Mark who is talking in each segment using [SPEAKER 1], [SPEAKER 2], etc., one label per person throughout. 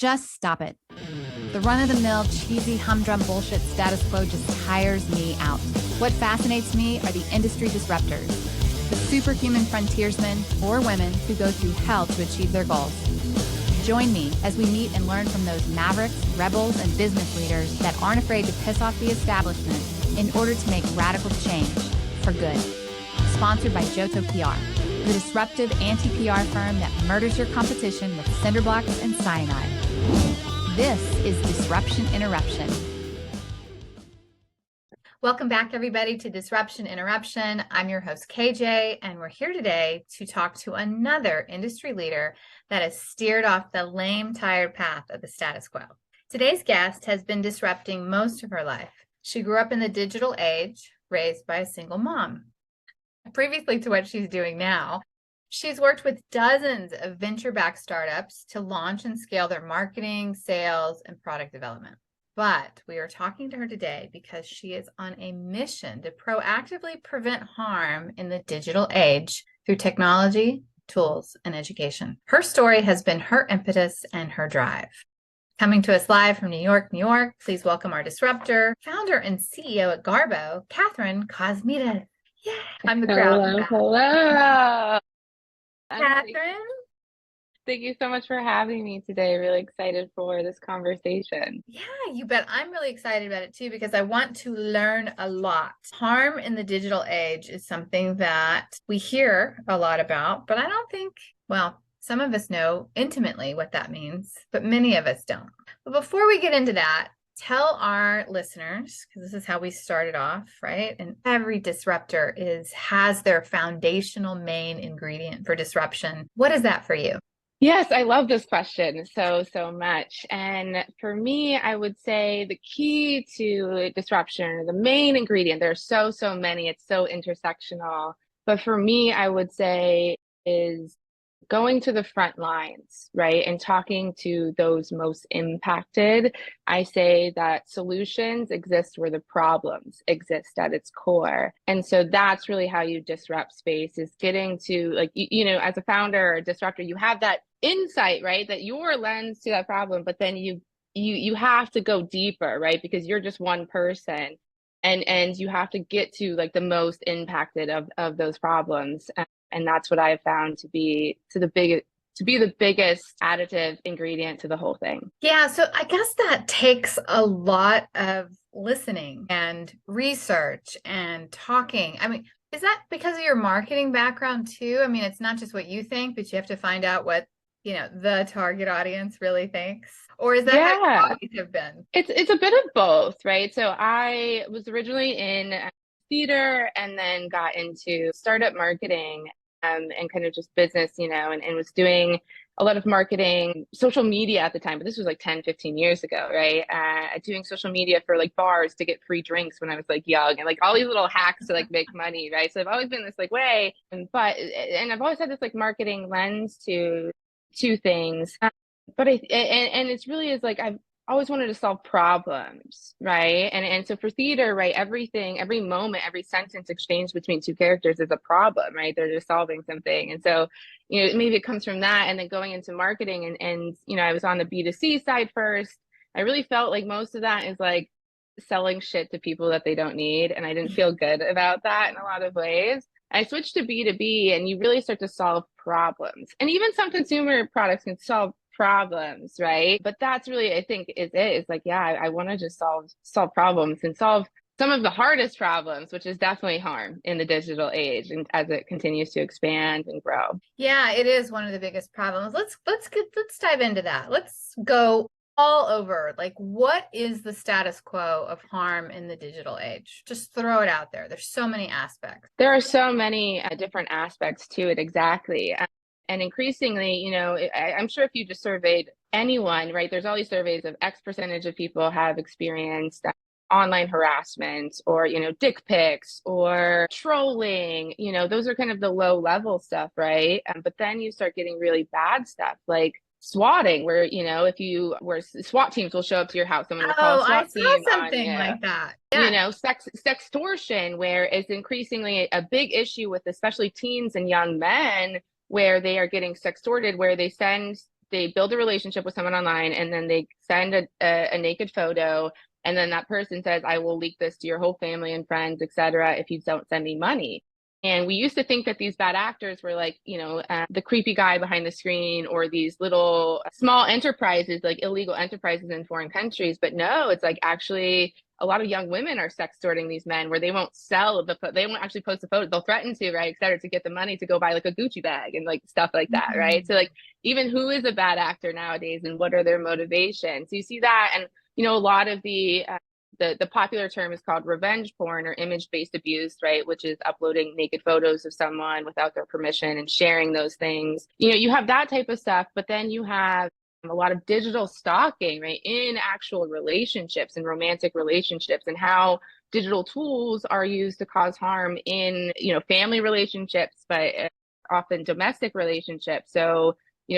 [SPEAKER 1] Just stop it. The run-of-the-mill, cheesy, humdrum bullshit status quo just tires me out. What fascinates me are the industry disruptors, the superhuman frontiersmen or women who go through hell to achieve their goals. Join me as we meet and learn from those mavericks, rebels, and business leaders that aren't afraid to piss off the establishment in order to make radical change for good. Sponsored by Johto PR, the disruptive anti-PR firm that murders your competition with cinder blocks and cyanide. This is Disruption Interruption. Welcome back, everybody, to Disruption Interruption. I'm your host, KJ, and we're here today to talk to another industry leader that has steered off the lame, tired path of the status quo. Today's guest has been disrupting most of her life. She grew up in the digital age, raised by a single mom. Previously to what she's doing now, she's worked with dozens of venture-backed startups to launch and scale their marketing, sales, and product development. But we are talking to her today because she is on a mission to proactively prevent harm in the digital age through technology, tools, and education. Her story has been her impetus and her drive. Coming to us live from New York, New York, please welcome our disruptor, founder and CEO at Garbo, Kathryn Kosmides. Yeah, I'm the crowd.
[SPEAKER 2] Hello.
[SPEAKER 1] Kathryn.
[SPEAKER 2] Thank you so much for having me today. Really excited for this conversation.
[SPEAKER 1] Yeah, you bet. I'm really excited about it too, because I want to learn a lot. Harm in the digital age is something that we hear a lot about, but I don't think, well, some of us know intimately what that means, but many of us don't. But before we get into that, tell our listeners, because this is how we started off, right? And every disruptor has their foundational main ingredient for disruption. What is that for you?
[SPEAKER 2] Yes, I love this question so much. And for me, I would say the key to disruption, the main ingredient, there are so many, it's so intersectional. But for me, I would say is going to the front lines, right? And talking to those most impacted. I say that solutions exist where the problems exist at its core. And so that's really how you disrupt space, is getting to, like, you know, as a founder or disruptor, you have that insight, right? That your lens to that problem, but then you have to go deeper, right? Because you're just one person. And you have to get to like the most impacted of those problems. And that's what I have found to be the biggest additive ingredient to the whole thing.
[SPEAKER 1] Yeah, so I guess that takes a lot of listening and research and talking. I mean, is that because of your marketing background too? I mean, it's not just what you think, but you have to find out what, you know, the target audience really thinks. Or is that how you always have been?
[SPEAKER 2] It's a bit of both, right? So I was originally in theater and then got into startup marketing and kind of just business, you know, and was doing a lot of marketing, social media at the time, but this was like 10, 15 years ago, right? Doing social media for like bars to get free drinks when I was like young, and like all these little hacks to like make money, right? So I've always been this like way, and I've always had this like marketing lens to things. But it's really is like I've always wanted to solve problems, right? And so for theater, right, everything, every moment, every sentence exchange between two characters is a problem, right? They're just solving something. And so, you know, maybe it comes from that, and then going into marketing and you know, I was on the B2C side first. I really felt like most of that is like selling shit to people that they don't need. And I didn't feel good about that in a lot of ways. I switched to B2B, and you really start to solve problems. And even some consumer products can solve problems, right? But that's really, I think, is like, yeah, I want to just solve problems and solve some of the hardest problems, which is definitely harm in the digital age, and as it continues to expand and grow.
[SPEAKER 1] Yeah, it is one of the biggest problems. Let's dive into that. Let's go all over. Like, what is the status quo of harm in the digital age? Just throw it out there. There's so many aspects.
[SPEAKER 2] There are so many different aspects to it. Exactly. And increasingly, you know, I'm sure if you just surveyed anyone, right, there's all these surveys of X percentage of people have experienced online harassment, or, you know, dick pics or trolling, you know, those are kind of the low level stuff, right? But then you start getting really bad stuff like swatting, where, you know, where SWAT teams will show up to your house, someone will call a SWAT team
[SPEAKER 1] I saw something like that. Yeah.
[SPEAKER 2] You know, sextortion, where it's increasingly a big issue with especially teens and young men, where they are getting sextorted, where they send they build a relationship with someone online, and then they send a naked photo, and then that person says, I will leak this to your whole family and friends, etc., if you don't send me money. And we used to think that these bad actors were like, the creepy guy behind the screen, or these little small enterprises, like illegal enterprises in foreign countries. But no, it's like actually a lot of young women are sextorting these men, where they won't they won't actually post a photo. They'll threaten to, right, et cetera, to get the money to go buy like a Gucci bag and like stuff like that, right? So like, even who is a bad actor nowadays, and what are their motivations? So you see that, and a lot of the popular term is called revenge porn, or image-based abuse, right? Which is uploading naked photos of someone without their permission and sharing those things. You have that type of stuff, but then you have a lot of digital stalking, right? In actual relationships and romantic relationships, and how digital tools are used to cause harm in, family relationships, but often domestic relationships. So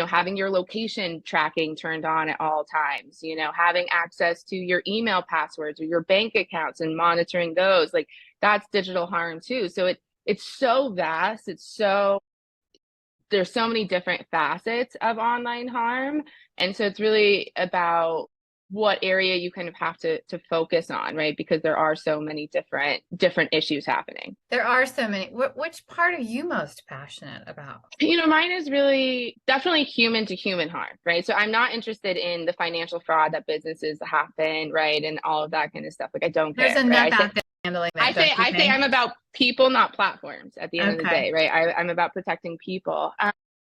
[SPEAKER 2] having your location tracking turned on at all times, having access to your email passwords or your bank accounts and monitoring those, like that's digital harm too. So it's so vast. There's so many different facets of online harm. And so it's really about what area you kind of have to focus on, right? Because there are so many different issues happening.
[SPEAKER 1] There are so many. Which part are you most passionate about?
[SPEAKER 2] Mine is really definitely human to human harm, right? So I'm not interested in the financial fraud that businesses happen, right? And all of that kind of stuff. Like, I don't care.
[SPEAKER 1] There's enough
[SPEAKER 2] right?
[SPEAKER 1] out there handling that.
[SPEAKER 2] I say I'm about people, not platforms at the end of the day, right? I'm about protecting people.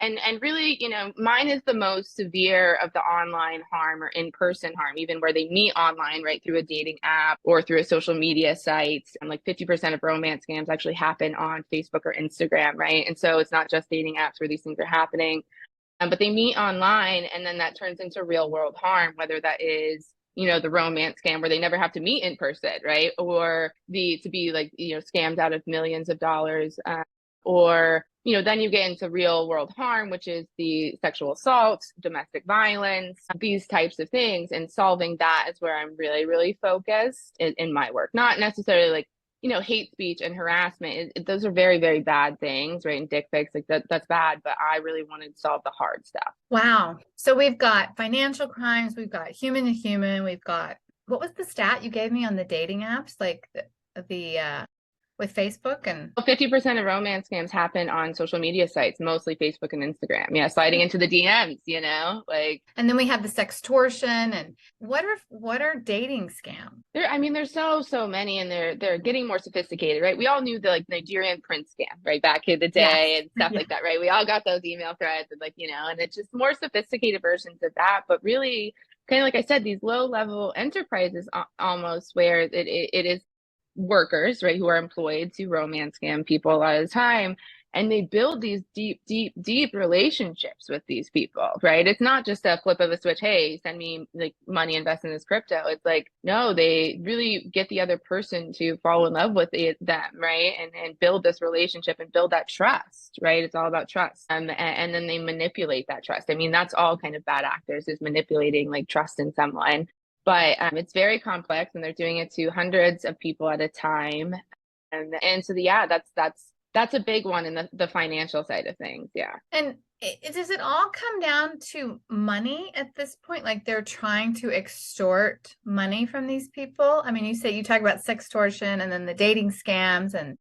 [SPEAKER 2] And really, mine is the most severe of the online harm or in-person harm, even where they meet online, right, through a dating app or through a social media site. And like 50% of romance scams actually happen on Facebook or Instagram, right? And so it's not just dating apps where these things are happening, but they meet online, and then that turns into real world harm, whether that is the romance scam where they never have to meet in person, right? Or to be like, scammed out of millions of dollars, or then you get into real world harm, which is the sexual assault, domestic violence, these types of things. And solving that is where I'm really, really focused in my work. Not necessarily like, hate speech and harassment. Those are very, very bad things, right? And dick pics, like that's bad. But I really wanted to solve the hard stuff.
[SPEAKER 1] Wow. So we've got financial crimes, we've got human to human, we've got, what was the stat you gave me on the dating apps? Like the with Facebook? And
[SPEAKER 2] 50% of romance scams happen on social media sites, mostly Facebook and Instagram. Yeah, sliding into the DMs, like.
[SPEAKER 1] And then we have the sextortion. And what are dating scams?
[SPEAKER 2] There's so many, and they're getting more sophisticated, right? We all knew the like Nigerian prince scam, right, back in the day, and stuff like that, right? We all got those email threads, and like, and it's just more sophisticated versions of that. But really, kind of like I said, these low level enterprises almost, where it is workers, right, who are employed to romance scam people a lot of the time, and they build these deep relationships with these people, right? It's not just a flip of a switch, hey, send me like money, invest in this crypto. It's like, no, they really get the other person to fall in love with them, right? And build this relationship and build that trust, right? It's all about trust. And then they manipulate that trust. That's all kind of bad actors, is manipulating like trust in someone. But it's very complex, and they're doing it to hundreds of people at a time. And so, yeah, that's a big one in the financial side of things. Yeah.
[SPEAKER 1] And does it all come down to money at this point? Like they're trying to extort money from these people? You talk about sextortion and then the dating scams. And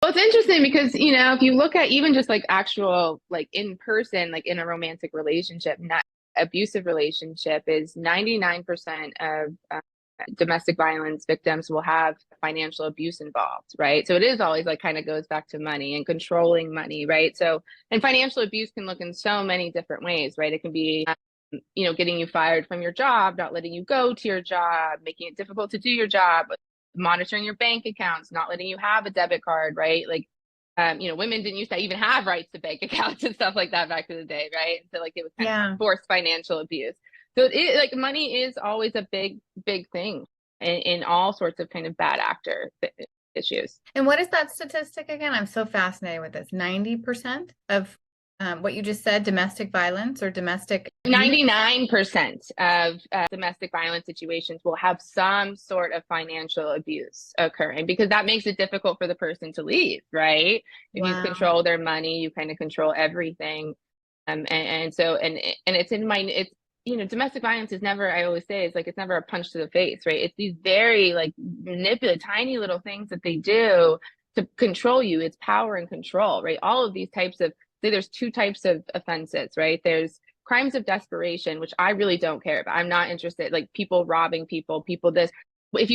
[SPEAKER 2] well, it's interesting because, if you look at even just like actual, like in person, like in a romantic relationship, not abusive relationship, is 99% of domestic violence victims will have financial abuse involved, right? So it is always like kind of goes back to money and controlling money, right? So, and financial abuse can look in so many different ways, right? It can be, getting you fired from your job, not letting you go to your job, making it difficult to do your job, monitoring your bank accounts, not letting you have a debit card, right? Like, women didn't used to even have rights to bank accounts and stuff like that back in the day, right? So like it was kind of forced financial abuse. So like money is always a big thing in all sorts of kind of bad actor issues.
[SPEAKER 1] And what is that statistic again? I'm so fascinated with this. 90% of what you just said, domestic violence or domestic.
[SPEAKER 2] 99% of domestic violence situations will have some sort of financial abuse occurring, because that makes it difficult for the person to leave, right? If you control their money, you kind of control everything. And so, and it's in my, it's, you know, domestic violence is never, I always say, it's like, it's never a punch to the face, right? It's these very like manipulative, tiny little things that they do to control you. It's power and control, right? All of these types of, say there's two types of offenses, right? There's crimes of desperation, which I really don't care about. I'm not interested, like people robbing people, people this. If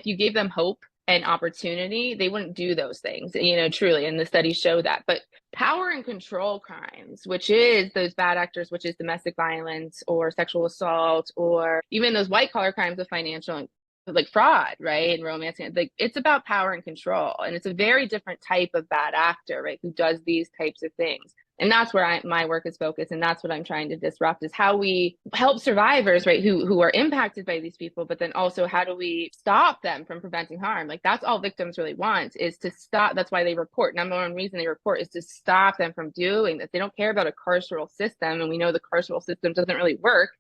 [SPEAKER 2] you gave them hope and opportunity, they wouldn't do those things, you know, truly. And the studies show that. But power and control crimes, which is those bad actors, which is domestic violence or sexual assault, or even those white collar crimes of financial, like fraud, right? And romance, like it's about power and control. And it's a very different type of bad actor, right? Who does these types of things. And that's where my work is focused. And that's what I'm trying to disrupt, is how we help survivors, right, who are impacted by these people, but then also how do we stop them from preventing harm? Like that's all victims really want, is to stop. That's why they report. Number one reason they report is to stop them from doing this. They don't care about a carceral system. And we know the carceral system doesn't really work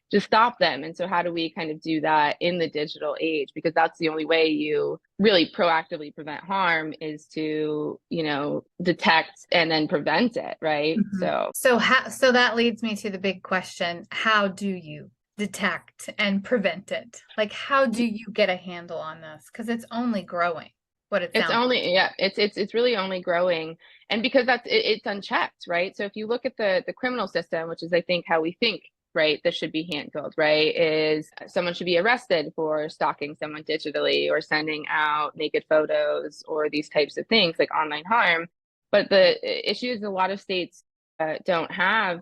[SPEAKER 2] to stop them. And so how do we kind of do that in the digital age? Because that's the only way you really proactively prevent harm, is to, you know, detect and then prevent it, right?
[SPEAKER 1] Mm-hmm. So that leads me to the big question: how do you detect and prevent it? Like, how do you get a handle on this? Because it's only growing.
[SPEAKER 2] It's only, yeah, it's really only growing. And because it's unchecked, right? So if you look at the criminal system, which is I think how we think, right, this should be handled, right, is someone should be arrested for stalking someone digitally or sending out naked photos or these types of things like online harm. But the issue is a lot of states don't have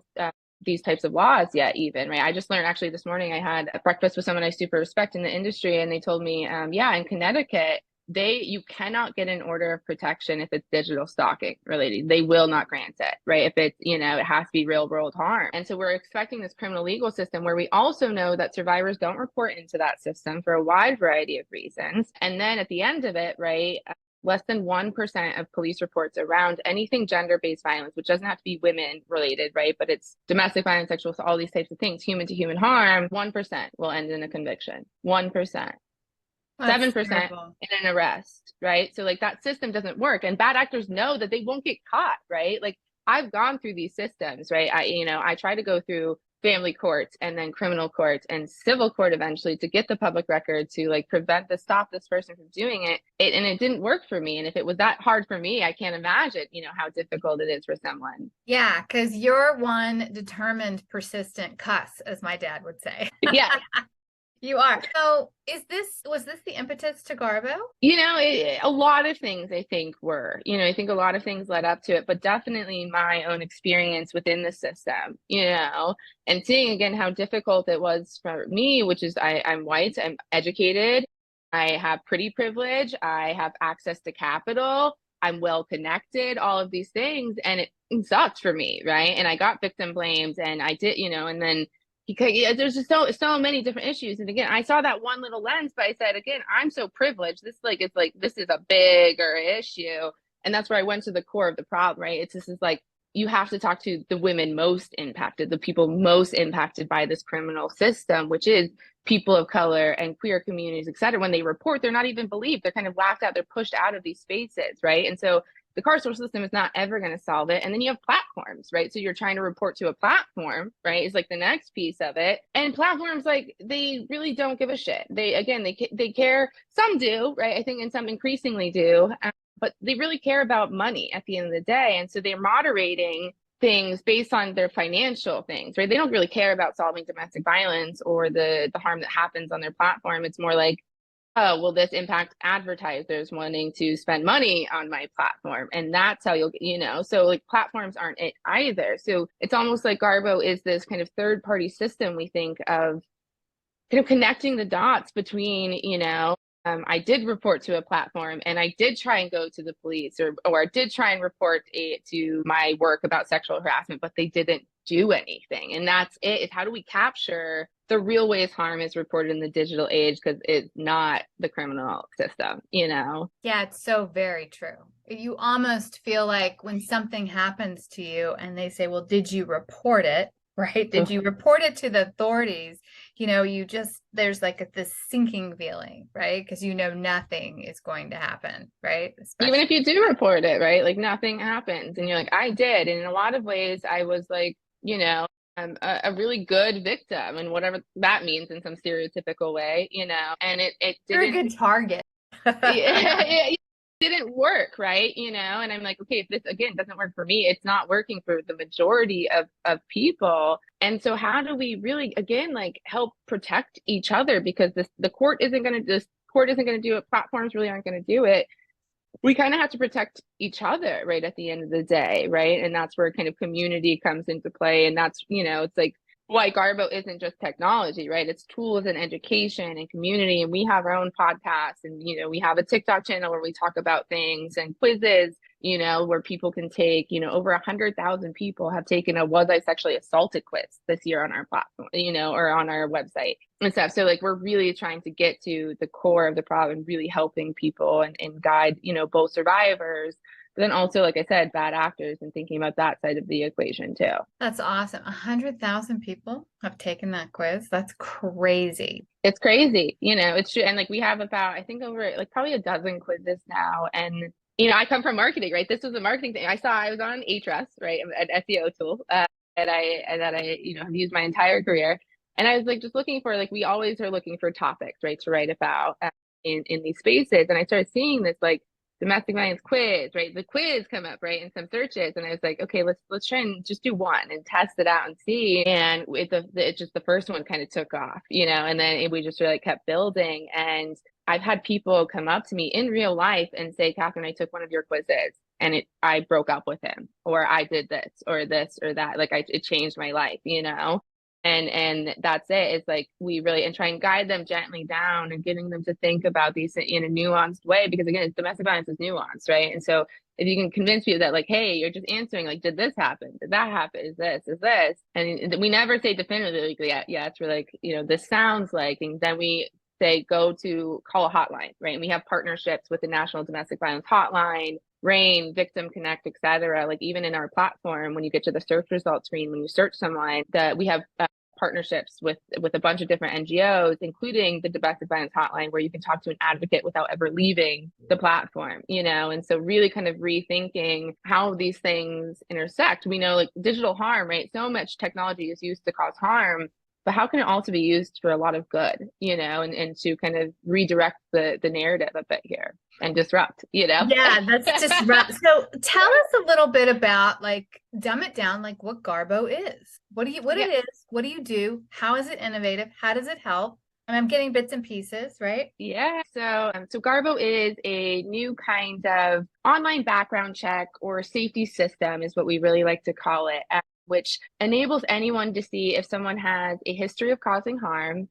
[SPEAKER 2] these types of laws yet, even, right? I just learned actually this morning, I had a breakfast with someone I super respect in the industry, and they told me, yeah, in Connecticut, you cannot get an order of protection if it's digital stalking related. They will not grant it, right? If it's, you know, it has to be real world harm. And so we're expecting this criminal legal system where we also know that survivors don't report into that system for a wide variety of reasons. And then at the end of it, right, less than 1% of police reports around anything gender-based violence, which doesn't have to be women related, right? But it's domestic violence, sexual assault, all these types of things, human to human harm, 1% will end in a conviction. 1%. 7% in an arrest, right? So like that system doesn't work, and bad actors know that they won't get caught, right? Like I've gone through these systems, right? I try to go through family courts and then criminal courts and civil court eventually to get the public record to like stop this person from doing it. And it didn't work for me. And if it was that hard for me, I can't imagine, you know, how difficult it is for someone.
[SPEAKER 1] Yeah, because you're one determined, persistent cuss, as my dad would say.
[SPEAKER 2] Yeah.
[SPEAKER 1] You are. So was this the impetus to Garbo?
[SPEAKER 2] You know, a lot of things I think were, you know, I think a lot of things led up to it, but definitely my own experience within the system, you know, and seeing again how difficult it was for me, which is I'm white, I'm educated, I have pretty privilege, I have access to capital, I'm well connected, all of these things. And it sucked for me, right? And I got victim blamed, and I did, you know, and then there's just so many different issues. And again, I saw that one little lens, but I said, again, I'm so privileged. This this is a bigger issue. And that's where I went to the core of the problem, right? It's just like, you have to talk to the women most impacted, the people most impacted by this criminal system, which is people of color and queer communities, et cetera. When they report, they're not even believed. They're kind of laughed out. They're pushed out of these spaces, right? And so the carceral system is not ever going to solve it. And then you have platforms, right? So you're trying to report to a platform, right? Is like the next piece of it. And platforms, like, they really don't give a shit. They care. Some do, right? I think, and some increasingly do, but they really care about money at the end of the day. And so they're moderating things based on their financial things, right? They don't really care about solving domestic violence or the harm that happens on their platform. It's more like, oh, will this impact advertisers wanting to spend money on my platform? And that's how you know, so like platforms aren't it either. So it's almost like Garbo is this kind of third party system, we think, of kind of connecting the dots between, you know, I did report to a platform, and I did try and go to the police, or I did try and report to my work about sexual harassment, but they didn't do anything. And that's it. Is how do we capture the real ways harm is reported in the digital age, because it's not the criminal system, you know?
[SPEAKER 1] Yeah, it's so very true. You almost feel like when something happens to you and they say, well, did you report it? right? Did you report it to the authorities? There's like this sinking feeling, right? Because nothing is going to happen, right?
[SPEAKER 2] Even
[SPEAKER 1] Especially.
[SPEAKER 2] if you do report it, right? Like nothing happens. And you're like, I did. And in a lot of ways, I was like, I'm a really good victim and whatever that means in some stereotypical way, and it
[SPEAKER 1] You're a
[SPEAKER 2] didn't,
[SPEAKER 1] good target.
[SPEAKER 2] it didn't work, right? And I'm like, okay, if this again doesn't work for me, it's not working for the majority of people. And so how do we really, again, like help protect each other? Because the court isn't going to, this court isn't going to do it. Platforms really aren't going to do it. We kind of have to protect each other, right, at the end of the day, right? And that's where kind of community comes into play. And that's, it's like why Garbo isn't just technology, right? It's tools and education and community. And we have our own podcast, and we have a TikTok channel where we talk about things, and quizzes, where people can take, over 100,000 people have taken a "Was I sexually assaulted" quiz this year on our platform, or on our website and stuff. So like we're really trying to get to the core of the problem, really helping people and guide, both survivors, but then also, like I said, bad actors, and thinking about that side of the equation too.
[SPEAKER 1] That's awesome. 100,000 people have taken that quiz. That's crazy.
[SPEAKER 2] It's crazy, it's true. And like we have about, I think, over like probably a dozen quizzes now. And I come from marketing, right? This was a marketing thing. I was on Ahrefs, right, an SEO tool that I have used my entire career. And I was like just looking for, like, we always are looking for topics, right, to write about in these spaces. And I started seeing this like domestic violence quiz, right? The quiz come up, right, in some searches, and I was like, okay, let's try and just do one and test it out and see. And it just the first one kind of took off, and then we just really kept building. And I've had people come up to me in real life and say, Kathryn, I took one of your quizzes and I broke up with him, or I did this or that. Like it changed my life, and that's it. It's like we really and try and guide them gently down and getting them to think about these in a nuanced way, because again, domestic violence is nuanced, right? And so if you can convince people that, like, hey, you're just answering, like, did this happen, did that happen, is this, and we never say definitively, yeah, it's really like, this sounds like, and then we say go to call a hotline, right? And we have partnerships with the National Domestic Violence Hotline, RAIN, Victim Connect, etc. Like even in our platform, when you get to the search results screen, when you search someone, that we have partnerships with a bunch of different NGOs, including the Domestic Violence Hotline, where you can talk to an advocate without ever leaving the platform, and so really kind of rethinking how these things intersect. We know, like, digital harm, right? So much technology is used to cause harm, but how can it also be used for a lot of good, and to kind of redirect the narrative a bit here and disrupt,
[SPEAKER 1] Yeah, that's disrupt. So tell us a little bit about, like, dumb it down, like what Garbo is. What it is, what do you do? How is it innovative? How does it help? I'm getting bits and pieces, right?
[SPEAKER 2] Yeah. So Garbo is a new kind of online background check or safety system, is what we really like to call it, which enables anyone to see if someone has a history of causing harm,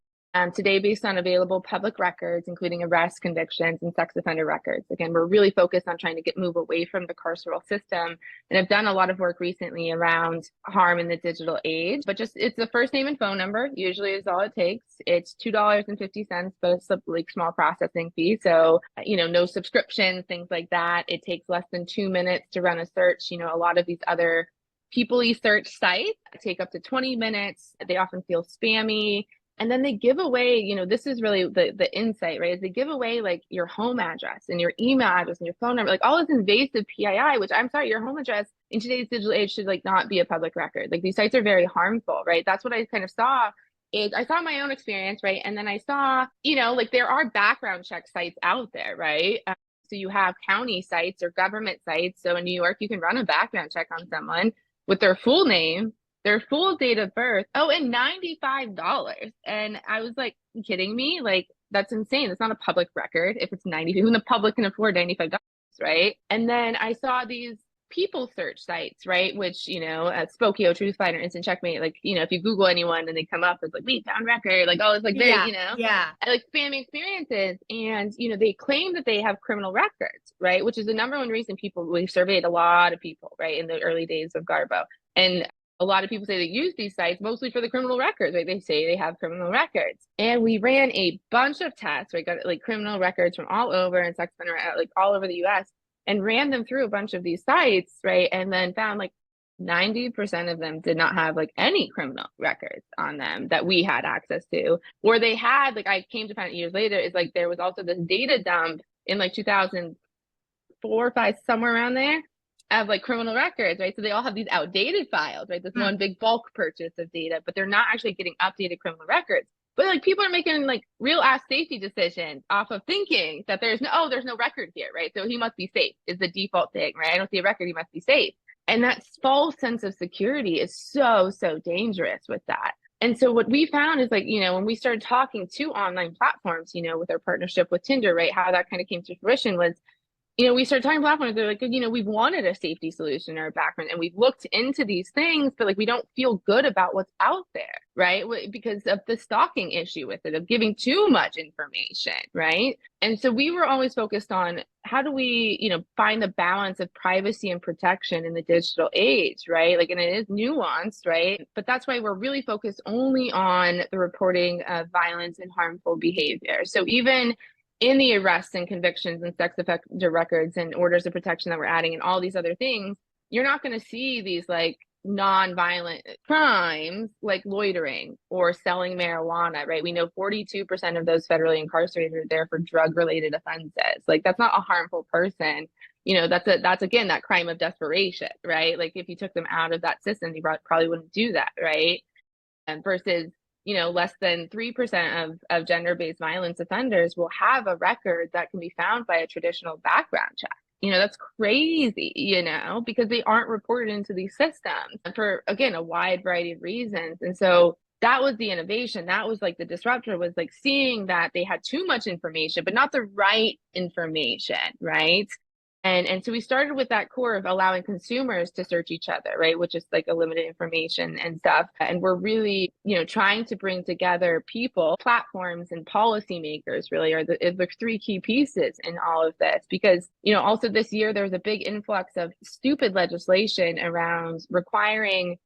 [SPEAKER 2] today based on available public records, including arrests, convictions, and sex offender records. Again, we're really focused on trying to move away from the carceral system, and I've done a lot of work recently around harm in the digital age. But just, it's the first name and phone number, usually is all it takes. It's $2.50, but it's a like small processing fee. So, no subscriptions, things like that. It takes less than 2 minutes to run a search. A lot of these other people-y search sites take up to 20 minutes. They often feel spammy. And then they give away, this is really the insight, right? Is they give away like your home address and your email address and your phone number, like all this invasive PII, which, I'm sorry, your home address in today's digital age should like not be a public record. Like these sites are very harmful, right? That's what I kind of saw. I saw my own experience, right? And then I saw, like there are background check sites out there, right? So you have county sites or government sites. So in New York, you can run a background check on someone with their full name, their full date of birth. Oh, and $95. And I was like, you kidding me? Like, that's insane. It's not a public record. If it's 90, who in the public can afford $95, right? And then I saw these people search sites, right? Which, Spokeo, Truthfinder, Instant Checkmate, like, if you Google anyone and they come up, it's like, we found record, like, oh, it's like very,
[SPEAKER 1] yeah,
[SPEAKER 2] like spammy experiences. And, they claim that they have criminal records, right? Which is the number one reason we surveyed a lot of people, right, in the early days of Garbo. And a lot of people say they use these sites mostly for the criminal records, right? They say they have criminal records. And we ran a bunch of tests, right? Got like criminal records from all over, and sex offender, like all over the US, and ran them through a bunch of these sites, right? And then found like 90% of them did not have like any criminal records on them that we had access to, or they had, like, I came to find out years later, is like there was also this data dump in like 2004, 5, somewhere around there, of like criminal records, right? So they all have these outdated files, right? This one big bulk purchase of data, but they're not actually getting updated criminal records. But like people are making like real ass safety decisions off of thinking that there's no record here, right? So he must be safe is the default thing, right? I don't see a record, he must be safe. And that false sense of security is so, so dangerous with that. And so what we found is, like, when we started talking to online platforms, with our partnership with Tinder, right, how that kind of came to fruition was, we started talking to platforms. They're like, we've wanted a safety solution in our background and we've looked into these things, but like, we don't feel good about what's out there, right? Because of the stalking issue with it, of giving too much information, right? And so we were always focused on how do we, find the balance of privacy and protection in the digital age, right? Like, and it is nuanced, right? But that's why we're really focused only on the reporting of violence and harmful behavior. So even in the arrests and convictions and sex offender records and orders of protection that we're adding and all these other things, you're not going to see these like non-violent crimes like loitering or selling marijuana, right? We know 42% of those federally incarcerated are there for drug-related offenses. Like, that's not a harmful person. That's again, that crime of desperation, right? Like, if you took them out of that system, you probably wouldn't do that, right? And versus, less than 3% of gender-based violence offenders will have a record that can be found by a traditional background check. That's crazy, because they aren't reported into these systems for, again, a wide variety of reasons. And so that was the innovation. That was like the disruptor, was like seeing that they had too much information, but not the right information, right? And so we started with that core of allowing consumers to search each other, right? Which is like a limited information and stuff. And we're really, trying to bring together people, platforms, and policymakers really are the three key pieces in all of this. Because, also this year, there was a big influx of stupid legislation around requiring,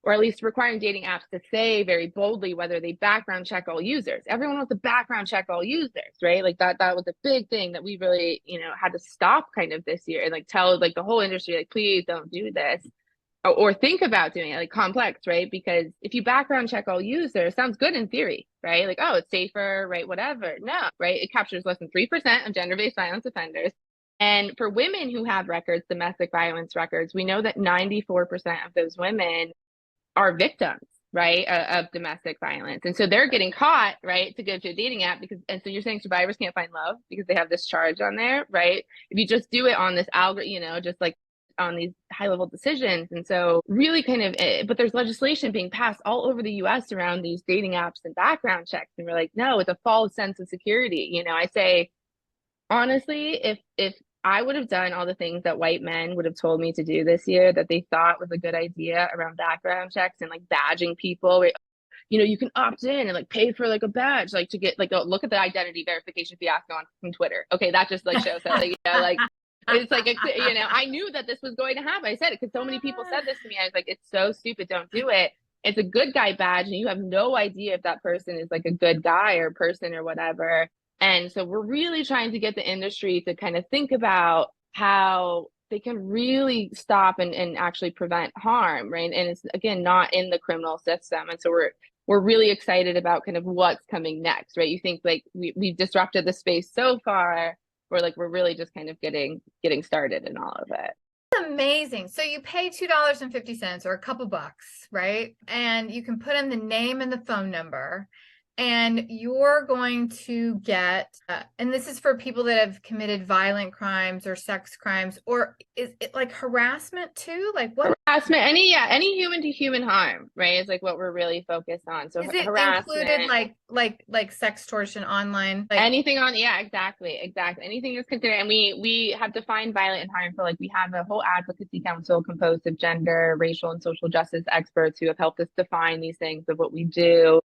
[SPEAKER 2] or at least requiring dating apps to say very boldly whether they background check all users. Everyone wants to background check all users, right? Like that was a big thing that we really, had to stop kind of this year and like tell like the whole industry, like, please don't do this or think about doing it, like complex, right? Because if you background check all users, sounds good in theory, right? Like, oh, it's safer, right? Whatever. No, right? It captures less than 3% of gender-based violence offenders. And for women who have records, domestic violence records, we know that 94% of those women are victims, right, of domestic violence. And so they're getting caught, right, to go to a dating app because, and so you're saying survivors can't find love because they have this charge on there, right? If you just do it on this algorithm, just like on these high level decisions. And so really kind of, but there's legislation being passed all over the US around these dating apps and background checks. And we're like, no, it's a false sense of security. I say, honestly, if I would have done all the things that white men would have told me to do this year that they thought was a good idea around background checks and like badging people, you can opt in and like pay for like a badge, like to get like a look at the identity verification fiasco on Twitter. Okay, that just like shows that like it's like I knew that this was going to happen. I said it because so many people said this to me. I was like, it's so stupid, don't do it. It's a good guy badge and you have no idea if that person is like a good guy or person or whatever. And so we're really trying to get the industry to kind of think about how they can really stop and actually prevent harm, right? And it's, again, not in the criminal system. And so we're really excited about kind of what's coming next, right? You think like we've disrupted the space so far, we're really just kind of getting started in all of it.
[SPEAKER 1] Amazing. So you pay $2.50 or a couple bucks, right? And you can put in the name and the phone number. And you're going to get, and this is for people that have committed violent crimes or sex crimes, or is it like harassment too? Like what?
[SPEAKER 2] Harassment, any human to human harm, right? Is like what we're really focused on. So
[SPEAKER 1] is it
[SPEAKER 2] harassment,
[SPEAKER 1] included like sextortion online? Like
[SPEAKER 2] anything on, yeah, exactly. Anything is considered. And we have defined violent and harmful. Like we have a whole advocacy council composed of gender, racial, and social justice experts who have helped us define these things of what we do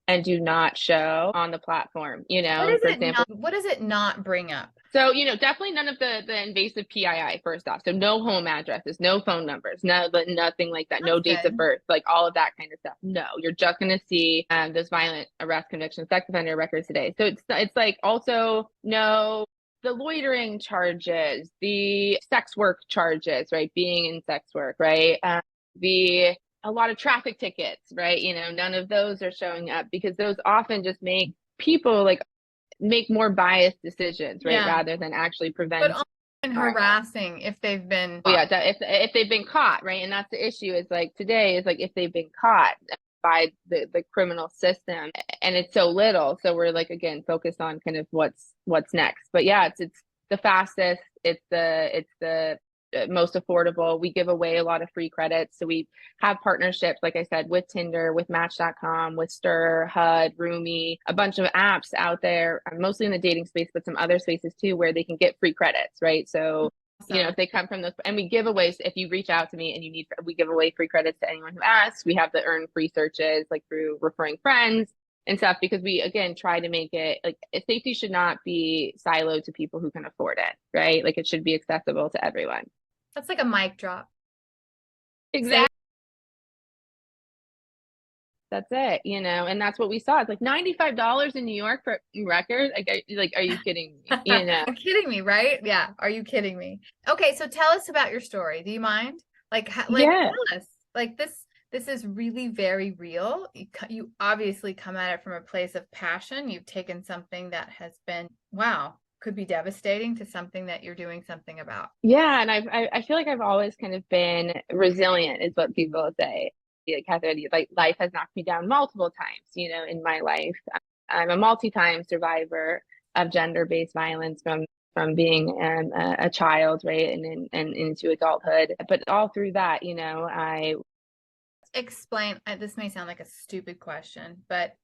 [SPEAKER 2] and do not show on the platform, for example.
[SPEAKER 1] What does it not bring up?
[SPEAKER 2] So, definitely none of the invasive PII, first off. So no home addresses, no phone numbers, nothing like that. No dates of birth, like all of that kind of stuff. No, you're just going to see those violent arrest, conviction, sex offender records today. So it's like also no, the loitering charges, the sex work charges, right? Being in sex work, right? a lot of traffic tickets, right? None of those are showing up because those often just make people like make more biased decisions, right?
[SPEAKER 1] Yeah.
[SPEAKER 2] Rather than actually
[SPEAKER 1] But
[SPEAKER 2] prevent
[SPEAKER 1] often
[SPEAKER 2] harm.
[SPEAKER 1] harassing if they've been
[SPEAKER 2] Oh, yeah, if they've been caught, right? And that's the issue is like today is like if they've been caught by the criminal system and it's so little. So we're like, again, focused on kind of what's next. But yeah, it's the fastest, it's the most affordable. We give away a lot of free credits. So we have partnerships, like I said, with Tinder, with Match.com, with Stir, HUD, Roomy, a bunch of apps out there, mostly in the dating space, but some other spaces too, where they can get free credits, right? So if they come from those, and we give away, if you reach out to me and we give away free credits to anyone who asks. We have the earn free searches, like through referring friends and stuff, because we, again, try to make it like safety should not be siloed to people who can afford it, right? Like it should be accessible to everyone.
[SPEAKER 1] That's like a mic drop.
[SPEAKER 2] Exactly. That's it, and that's what we saw. It's like $95 in New York for record. Like, are you kidding me?
[SPEAKER 1] You're kidding me, right? Yeah. Are you kidding me? Okay, so tell us about your story. Do you mind?
[SPEAKER 2] Yeah.
[SPEAKER 1] Tell us. Like this is really very real. You obviously come at it from a place of passion. You've taken something that has been, wow, could be devastating to something that you're doing something about.
[SPEAKER 2] Yeah, and I feel like I've always kind of been resilient, is what people say. Like, Kathryn, like life has knocked me down multiple times, in my life. I'm a multi-time survivor of gender-based violence from being a child, right, and into adulthood. But all through that, I
[SPEAKER 1] explain. This may sound like a stupid question, but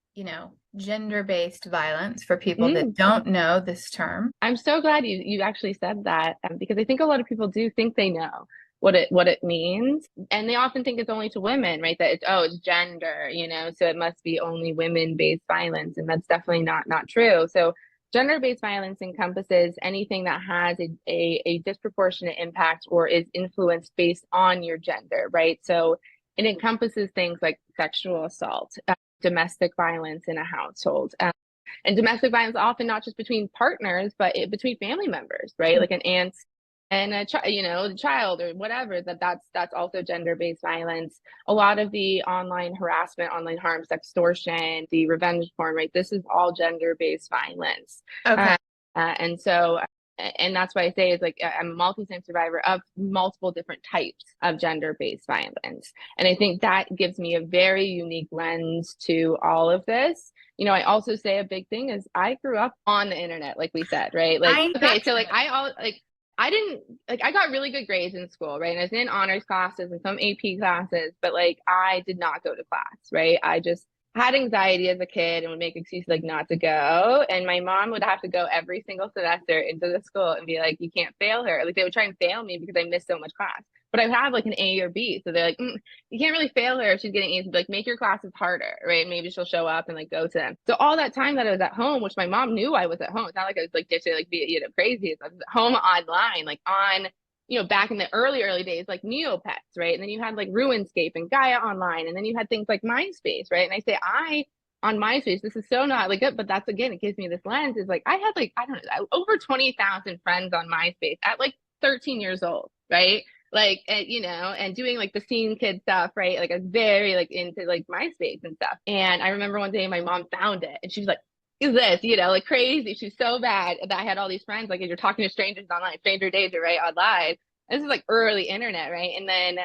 [SPEAKER 1] gender-based violence for people that don't know this term.
[SPEAKER 2] I'm so glad you actually said that, because I think a lot of people do think they know what it means, and they often think it's only to women, right? That it's gender, so it must be only women-based violence, and that's definitely not true. So gender-based violence encompasses anything that has a disproportionate impact or is influenced based on your gender, right? So it encompasses things like sexual assault, domestic violence in a household. And domestic violence often not just between partners, but between family members, right? Like an aunt and a child or whatever. That's also gender-based violence. A lot of the online harassment, online harm, sextortion, the revenge porn, right? This is all gender-based violence.
[SPEAKER 1] Okay.
[SPEAKER 2] And that's why I say it's like I'm a multi-time survivor of multiple different types of gender-based violence. And I think that gives me a very unique lens to all of this. I also say a big thing is I grew up on the internet, like we said, right? Like, okay, so like I didn't like I got really good grades in school, right? And I was in honors classes and some AP classes, but like I did not go to class, right? I just had anxiety as a kid and would make excuses like not to go. And my mom would have to go every single semester into the school and be like, you can't fail her. Like they would try and fail me because I missed so much class. But I would have like an A or B. So they're like, you can't really fail her if she's getting A's. Like, make your classes harder, right? Maybe she'll show up and like go to them. So all that time that I was at home, which my mom knew I was at home. It's not like I was like ditching like be crazy. I was at home online, like on back in the early days, like Neopets, right? And then you had like Ruinscape and Gaia Online, and then you had things like MySpace, right? And I say on MySpace, this is so not like it, but that's, again, it gives me this lens, is like I had like, I don't know, over 20,000 friends on MySpace at like 13 years old, right? Like, and doing like the scene kid stuff, right? Like I was very like into like MySpace and stuff. And I remember one day my mom found it and she was like, is this, like crazy. She's so bad that I had all these friends, like you're talking to strangers online, stranger danger, right? Online. This is like early internet, right? And then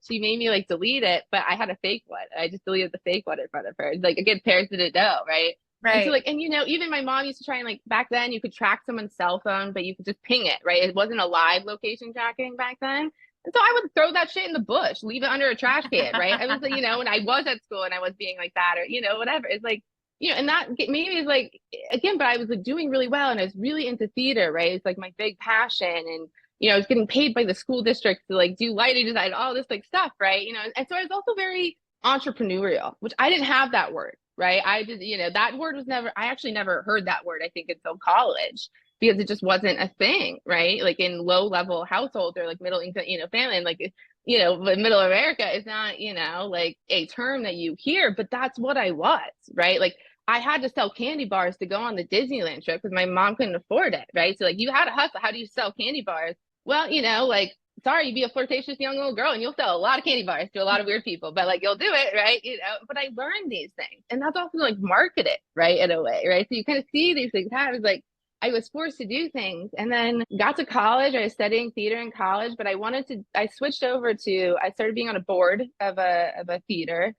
[SPEAKER 2] she made me like delete it, but I had a fake one. I just deleted the fake one in front of her. Like, again, parents didn't know, right?
[SPEAKER 1] Right.
[SPEAKER 2] And so like, and even my mom used to try and like back then you could track someone's cell phone, but you could just ping it, right? It wasn't a live location tracking back then. And so I would throw that shit in the bush, leave it under a trash can, right? I was like, when I was at school and I was being like that, or, whatever. It's like, and that maybe is like, again, but I was like doing really well and I was really into theater, right? It's like my big passion. And, I was getting paid by the school district to like do lighting design, all this like stuff, right? And so I was also very entrepreneurial, which I didn't have that word, right? I just, that word was I actually never heard that word, I think, until college, because it just wasn't a thing, right? Like in low level households or like middle income, family, and like, middle America is not, like a term that you hear, but that's what I was, right? Like I had to sell candy bars to go on the Disneyland trip because my mom couldn't afford it, right? So like you had to hustle. How do you sell candy bars? Well, like sorry, you be a flirtatious young little girl and you'll sell a lot of candy bars to a lot of weird people, but like you'll do it, right? But I learned these things, and that's also like market it, right? In a way, right? So you kind of see these things happen. It's like I was forced to do things, and then got to college. I was studying theater in college, but I switched over I started being on a board of a theater.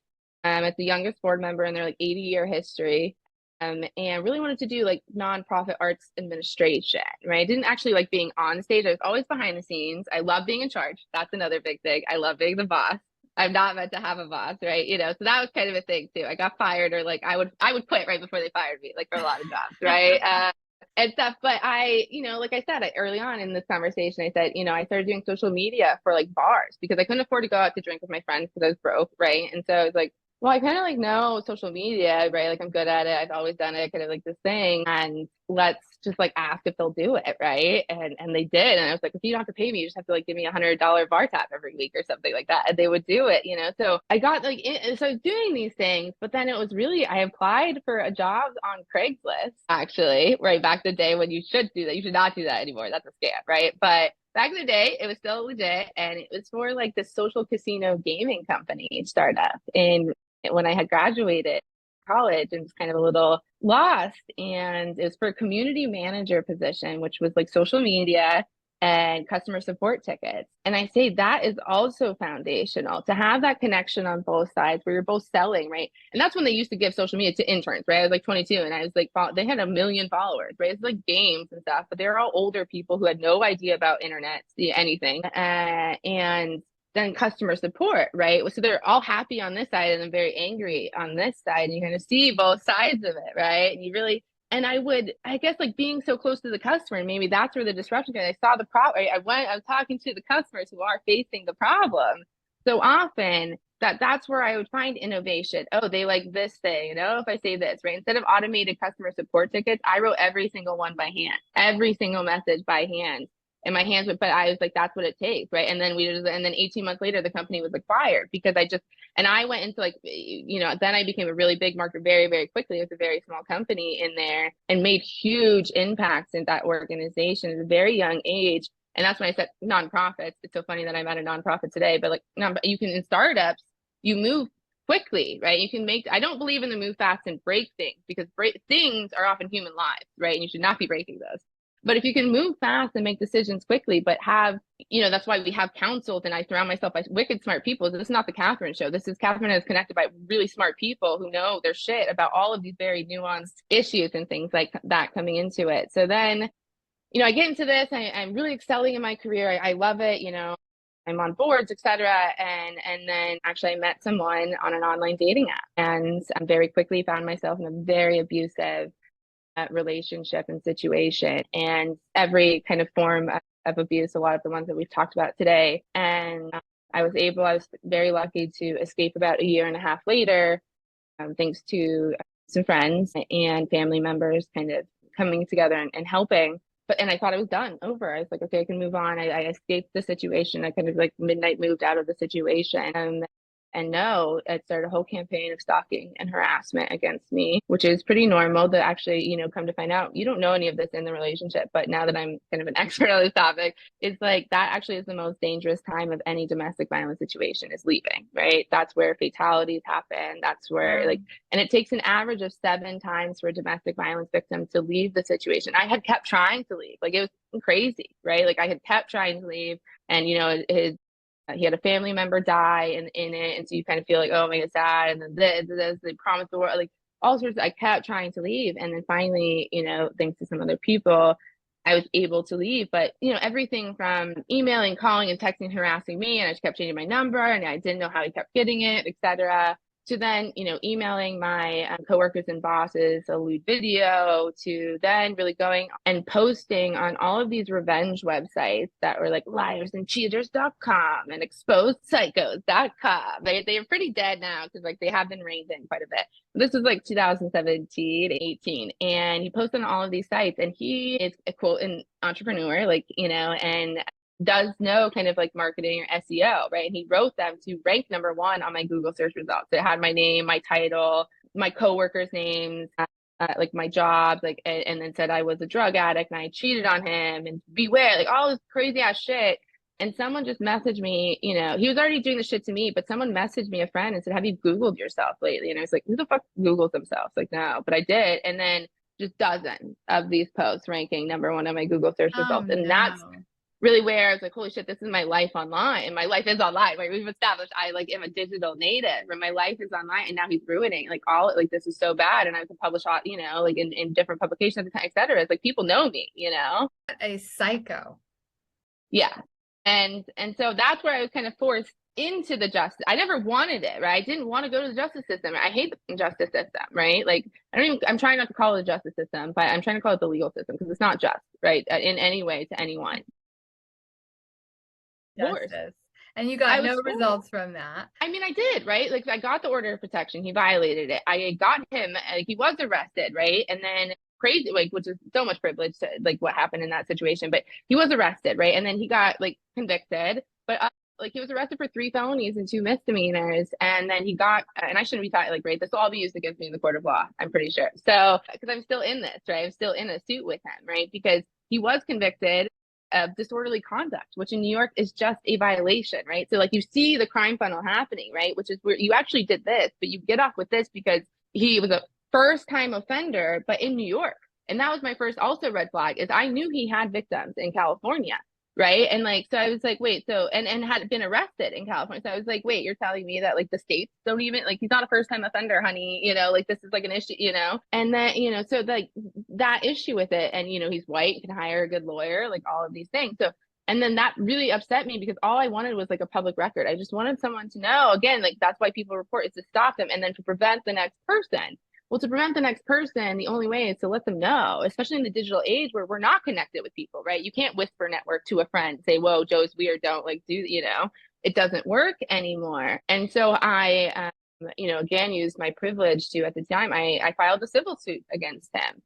[SPEAKER 2] As the youngest board member in their like 80-year history. And really wanted to do like nonprofit arts administration, right? I didn't actually like being on stage. I was always behind the scenes. I love being in charge. That's another big thing. I love being the boss. I'm not meant to have a boss, right? So that was kind of a thing too. I got fired, or like I would quit right before they fired me, like for a lot of jobs, right? And stuff. But like I said, early on in this conversation, I said, I started doing social media for like bars because I couldn't afford to go out to drink with my friends because I was broke, right? And so I was like, well, I kind of like know social media, right? Like I'm good at it. I've always done it, kind of like this thing. And let's just like ask if they'll do it, right? And they did. And I was like, if you don't have to pay me, you just have to like give me $100 bar tab every week or something like that. And they would do it, So I got like, so I was doing these things, but then it was really, I applied for a job on Craigslist, actually, right back the day when you should do that. You should not do that anymore. That's a scam, right? But back in the day, it was still legit, and it was for like the social casino gaming company startup when I had graduated college and was kind of a little lost. And it was for a community manager position, which was like social media and customer support tickets. And I say that is also foundational to have that connection on both sides where you're both selling, right? And that's when they used to give social media to interns, right? I was like 22 and I was like, they had 1 million followers, right? It's like games and stuff, but they're all older people who had no idea about internet, anything. And then customer support, right? So they're all happy on this side and then very angry on this side. And you kind of see both sides of it, right? And I guess like being so close to the customer, and maybe that's where the disruption came. I saw the problem. I was talking to the customers who are facing the problem so often that's where I would find innovation. Oh, they like this thing, if I say this, right? Instead of automated customer support tickets, I wrote every single one by hand, every single message by hand. And my hands but I was like, that's what it takes, right? And then and then 18 months later, the company was acquired because I went into like, then I became a really big market very, very quickly. It was a very small company in there and made huge impacts in that organization at a very young age. And that's when I said nonprofits. It's so funny that I'm at a nonprofit today, but like, you can, in startups, you move quickly, right? I don't believe in the move fast and break things because things are often human lives, right? And you should not be breaking those. But if you can move fast and make decisions quickly, but have, that's why we have counsels and I surround myself by wicked smart people. This is not the Kathryn show. Kathryn is connected by really smart people who know their shit about all of these very nuanced issues and things like that coming into it. So then, I get into this, I'm really excelling in my career. I love it, I'm on boards, etc. And then actually I met someone on an online dating app and I very quickly found myself in a very abusive relationship and situation, and every kind of form of abuse, a lot of the ones that we've talked about today. And I was very lucky to escape about 1.5 years later, thanks to some friends and family members kind of coming together and helping. And I thought it was done, over. I was like, okay, I can move on. I escaped the situation. I kind of like midnight moved out of the situation. And no, it started a whole campaign of stalking and harassment against me, which is pretty normal to actually, come to find out. You don't know any of this in the relationship, but now that I'm kind of an expert on this topic, it's like that actually is the most dangerous time of any domestic violence situation, is leaving, right? That's where fatalities happen. That's where and it takes an average of 7 times for a domestic violence victim to leave the situation. I had kept trying to leave. Like, it was crazy, right? Like, I had kept trying to leave, and, he had a family member die in it. And so you kind of feel like, oh my God, sad. And then this, they promised the world, like all sorts I kept trying to leave. And then finally, thanks to some other people, I was able to leave. But, everything from emailing, calling and texting, harassing me. And I just kept changing my number and I didn't know how he kept getting it, etc. To then, emailing my coworkers and bosses a lewd video, to then really going and posting on all of these revenge websites that were like liarsandcheaters.com and exposedpsychos.com. They are pretty dead now because like they have been reined in quite a bit. This was like 2017, 18. And he posted on all of these sites, and he is a quote an entrepreneur, like, and does know kind of like marketing or SEO, right? And he wrote them to rank #1 on my Google search results. It had my name, my title, my coworkers' names, like my jobs, like, and then said I was a drug addict and I cheated on him and beware, like all this crazy ass shit. And someone just messaged me, he was already doing the shit to me, but someone messaged me, a friend, and said, have you Googled yourself lately? And I was like, who the fuck Googles themselves? Like, no, but I did. And then just dozens of these posts ranking #1 on my Google search
[SPEAKER 1] Oh
[SPEAKER 2] results. And that's
[SPEAKER 1] no.
[SPEAKER 2] really where I was like, holy shit, this is my life online. And my life is online, right? We've established I like am a digital native and my life is online. And now he's ruining like all like this is so bad. And I could publish all, like in different publications at the time, et cetera. It's like people know me.
[SPEAKER 1] What a psycho.
[SPEAKER 2] Yeah. And so that's where I was kind of forced into the justice. I never wanted it, right? I didn't want to go to the justice system. I hate the justice system, right? Like I'm trying not to call it the justice system, but I'm trying to call it the legal system because it's not just, right? In any way to anyone.
[SPEAKER 1] Justice. And you got no results from that.
[SPEAKER 2] I mean, I did, right? Like I got the order of protection. He violated it. I got him, like he was arrested, right? And then crazy, like, which is so much privilege to like what happened in that situation, but he was arrested, right? And then he got like convicted, but like he was arrested for 3 felonies and 2 misdemeanors. And then he got, and I shouldn't be talking like, right? This will all be used against me in the court of law, I'm pretty sure. So, because I'm still in this, right? I'm still in a suit with him, right? Because he was convicted of disorderly conduct, which in New York is just a violation, right? So like you see the crime funnel happening, right? Which is where you actually did this, but you get off with this because he was a first time offender, but in New York. And that was my first also red flag is I knew he had victims in California. Right. And like, so I was like, wait, so, and had been arrested in California. So I was like, wait, you're telling me that like the states don't even like, he's not a first time offender, honey, like this is like an issue, and then, so like that issue with it and, he's white, can hire a good lawyer, like all of these things. So, and then that really upset me because all I wanted was like a public record. I just wanted someone to know again, like that's why people report is to stop them and then to prevent the next person. Well, to prevent the next person, the only way is to let them know, especially in the digital age where we're not connected with people, right? You can't whisper network to a friend, say, whoa, Joe's weird, don't like do, it doesn't work anymore. And so I, again, used my privilege to, at the time, I filed a civil suit against him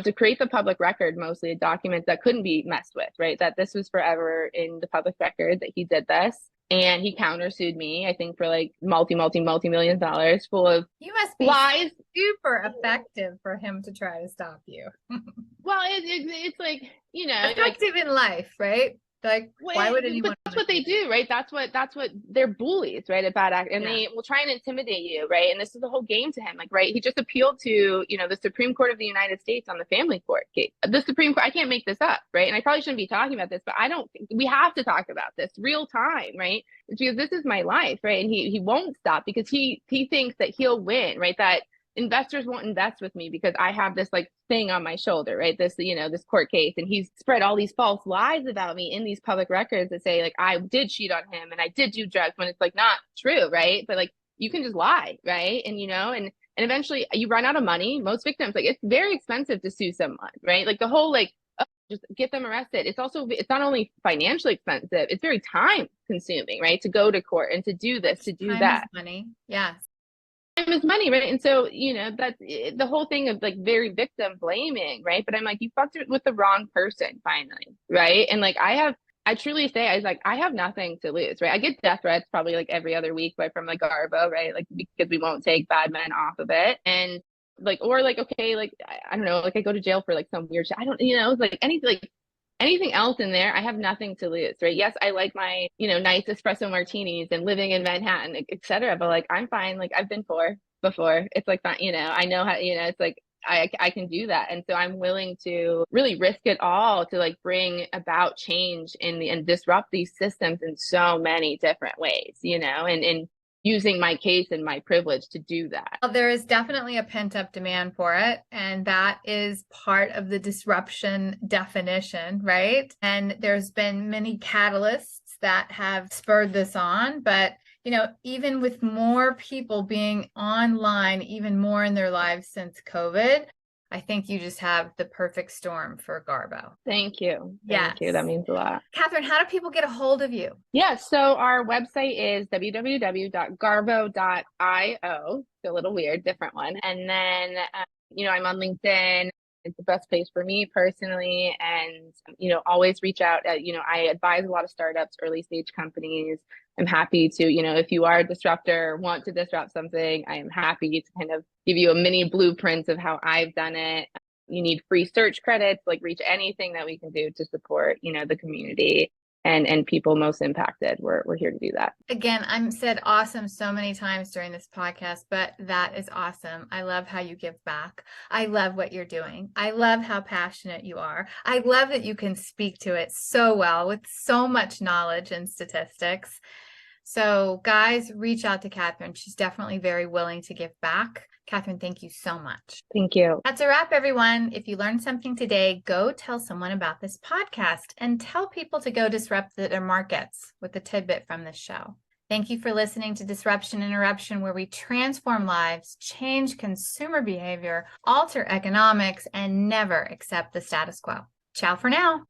[SPEAKER 2] to create the public record, mostly a document that couldn't be messed with, right? That this was forever in the public record that he did this. And he countersued me, I think, for like multi-million dollars full of
[SPEAKER 1] you must be
[SPEAKER 2] lies.
[SPEAKER 1] Super effective for him to try to stop you.
[SPEAKER 2] Well, it's like,
[SPEAKER 1] effective in life, right? Like, why would anyone?
[SPEAKER 2] That's what they do, right? That's what they're bullies, right? At bad act, and they will try and intimidate you, right? And this is the whole game to him, like, right? He just appealed to, the Supreme Court of the United States on the family court case. The Supreme Court, I can't make this up, right? And I probably shouldn't be talking about this, but we have to talk about this real time, right? Because this is my life, right? And he won't stop because he thinks that he'll win, right? That investors won't invest with me because I have this like thing on my shoulder, right? This, this court case. And he's spread all these false lies about me in these public records that say like, I did cheat on him and I did do drugs when it's like not true, right? But like, you can just lie, right? And, and eventually you run out of money. Most victims, like it's very expensive to sue someone, right? Like the whole, like, just get them arrested. It's not only financially expensive, it's very time consuming, right? To go to court and to do this, to do
[SPEAKER 1] time
[SPEAKER 2] that.
[SPEAKER 1] Is money. Yes.
[SPEAKER 2] Time is money, right? And so, that's the whole thing of like very victim blaming, right? But I'm like, you fucked it with the wrong person finally, right? And like, I truly say, I was like, I have nothing to lose, right? I get death threats probably like every other week, but from like Garbo, right? Like, because we won't take bad men off of it. And like, or like, okay, like, I don't know, like I go to jail for like some weird shit. I don't, like anything else in there, I have nothing to lose, right? Yes, I like my, nice espresso martinis and living in Manhattan, etc. But like, I'm fine. Like I've been poor before. It's like that, I know how, it's like, I can do that. And so I'm willing to really risk it all to like bring about change and disrupt these systems in so many different ways, and using my case and my privilege to do that.
[SPEAKER 1] Well, there is definitely a pent-up demand for it, and that is part of the disruption definition, right? And there's been many catalysts that have spurred this on, but even with more people being online, even more in their lives since COVID, I think you just have the perfect storm for Garbo.
[SPEAKER 2] Thank you. Thank you. That means a lot.
[SPEAKER 1] Kathryn, how do people get a hold of you?
[SPEAKER 2] Yeah, so our website is www.garbo.io. It's a little weird, different one. And then, I'm on LinkedIn. It's the best place for me personally. And, always reach out. I advise a lot of startups, early stage companies. I'm happy to, if you are a disruptor, want to disrupt something, I am happy to kind of give you a mini blueprint of how I've done it. You need free search credits, like reach anything that we can do to support, the community. and people most impacted. We're here to do that.
[SPEAKER 1] Again, I'm said awesome so many times during this podcast, but that is awesome. I love how you give back. I love what you're doing. I love how passionate you are. I love that you can speak to it so well with so much knowledge and statistics. So guys, reach out to Kathryn. She's definitely very willing to give back. Kathryn, thank you so much.
[SPEAKER 2] Thank you.
[SPEAKER 1] That's a wrap, everyone. If you learned something today, go tell someone about this podcast and tell people to go disrupt their markets with a tidbit from this show. Thank you for listening to Disruption Interruption, where we transform lives, change consumer behavior, alter economics, and never accept the status quo. Ciao for now.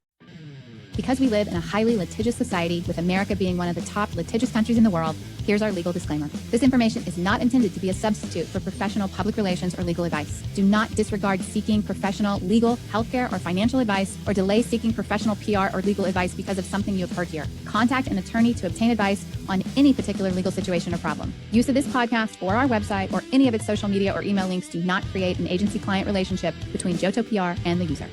[SPEAKER 3] Because we live in a highly litigious society, with America being one of the top litigious countries in the world, here's our legal disclaimer. This information is not intended to be a substitute for professional public relations or legal advice. Do not disregard seeking professional, legal, healthcare, or financial advice, or delay seeking professional PR or legal advice because of something you have heard here. Contact an attorney to obtain advice on any particular legal situation or problem. Use of this podcast or our website or any of its social media or email links do not create an agency-client relationship between Johto PR and the user.